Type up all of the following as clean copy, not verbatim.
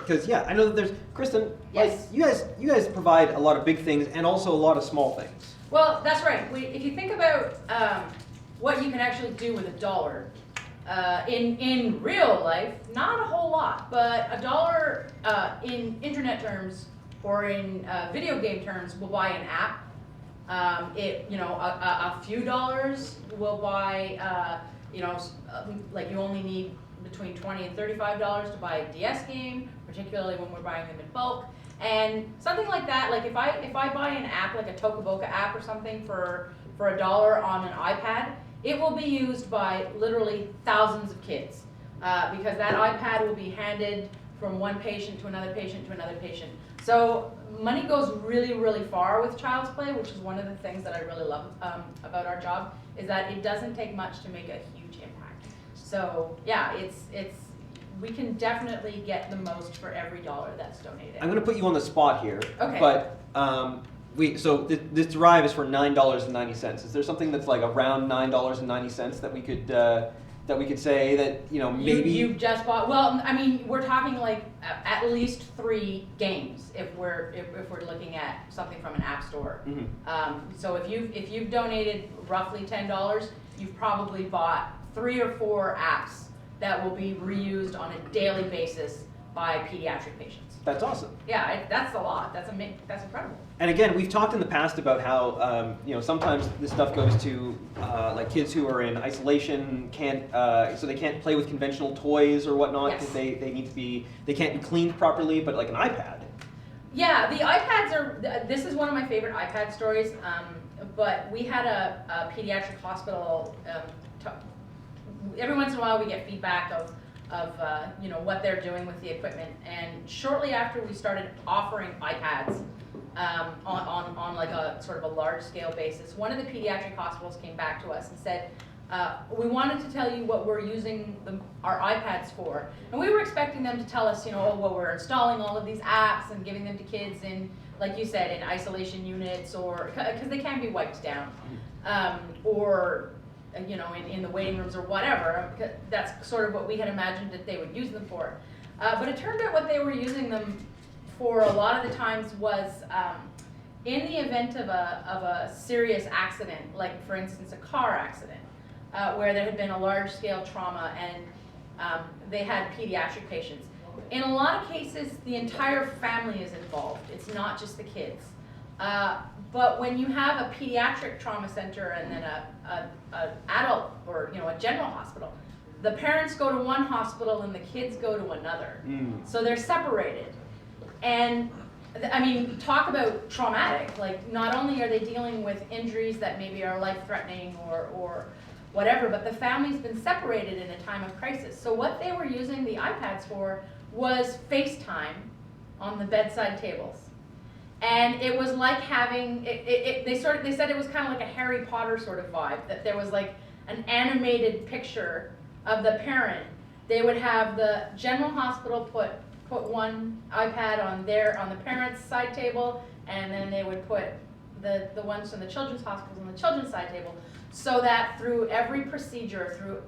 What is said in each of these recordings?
because yeah, I know that there's Kristin. Yes. Like, you guys provide a lot of big things and also a lot of small things. Well, that's right. If you think about what you can actually do with $1, in real life, not a whole lot, but $1 in internet terms or in video game terms will buy an app. A few dollars will buy, like you only need between $20 and $35 to buy a DS game, particularly when we're buying them in bulk. And something like that, like if I buy an app, like a Tokaboka app or something for $1 on an iPad, it will be used by literally thousands of kids because that iPad will be handed from one patient to another patient to another patient. So money goes really, really far with Child's Play, which is one of the things that I really love about our job, is that it doesn't take much to make a huge impact. So yeah, we can definitely get the most for every $1 that's donated. I'm going to put you on the spot here. Okay. But this drive is for $9.90. Is there something that's like around $9.90 that we could say that maybe you just bought? Well, I mean, we're talking like at least 3 games if we're looking at something from an app store. Mm-hmm. So if you've donated roughly $10, you've probably bought 3 or 4 apps that will be reused on a daily basis by pediatric patients. That's awesome. Yeah, that's a lot. That's incredible. And again, we've talked in the past about how sometimes this stuff goes to like kids who are in isolation, so they can't play with conventional toys or whatnot because Yes. they can't be cleaned properly. But like an iPad. Yeah, the iPads are. This is one of my favorite iPad stories. But we had a pediatric hospital. Every once in a while, we get feedback of what they're doing with the equipment. And shortly after we started offering iPads on like a sort of a large scale basis, one of the pediatric hospitals came back to us and said, we wanted to tell you what we're using our iPads for. And we were expecting them to tell us, we're installing all of these apps and giving them to kids in, like you said, in isolation units, or because they can be wiped down, or in the waiting rooms or whatever. That's sort of what we had imagined that they would use them for. But it turned out what they were using them for a lot of the times was in the event of a serious accident, like for instance a car accident, where there had been a large-scale trauma and they had pediatric patients. In a lot of cases, the entire family is involved. It's not just the kids. But when you have a pediatric trauma center and then a adult or a general hospital, the parents go to one hospital and the kids go to another. So they're separated. And I mean, talk about traumatic. Like, not only are they dealing with injuries that maybe are life-threatening or whatever, but the family's been separated in a time of crisis. So what they were using the iPads for was FaceTime on the bedside tables. And it was like having, they said it was kind of like a Harry Potter sort of vibe, that there was like an animated picture of the parent. They would have the general hospital put one iPad on the parents' side table, and then they would put the ones from the children's hospitals on the children's side table, so that through every procedure, through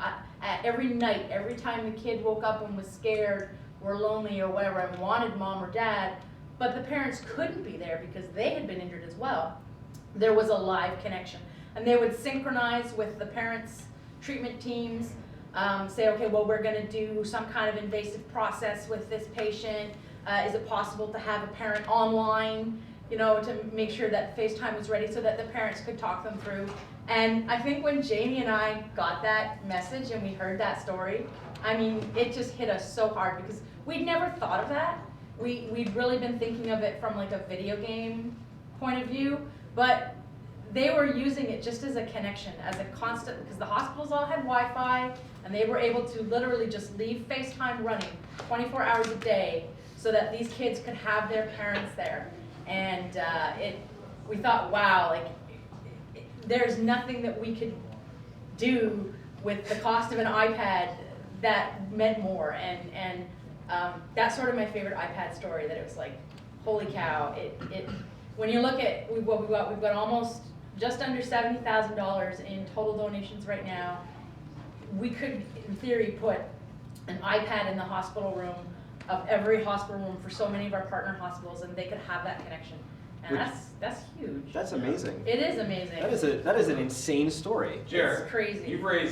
every night, every time the kid woke up and was scared or lonely or whatever and wanted mom or dad, but the parents couldn't be there because they had been injured as well, there was a live connection. And they would synchronize with the parents' treatment teams, say, okay, well, we're going to do some kind of invasive process with this patient. Is it possible to have a parent online, to make sure that FaceTime was ready so that the parents could talk them through? And I think when Jamie and I got that message and we heard that story, I mean, it just hit us so hard because we'd never thought of that. We'd really been thinking of it from like a video game point of view, but they were using it just as a connection, as a constant, because the hospitals all had Wi-Fi, and they were able to literally just leave FaceTime running 24 hours a day so that these kids could have their parents there. And we thought, wow, like there's nothing that we could do with the cost of an iPad that meant more. And that's sort of my favorite iPad story, that it was like, holy cow. When you look at what we've got almost just under $70,000 in total donations right now. We could, in theory, put an iPad in the hospital room of every hospital room for so many of our partner hospitals, and they could have that connection. And that's huge. That's amazing. It is amazing. That is an insane story. Jared, It's crazy. you've raised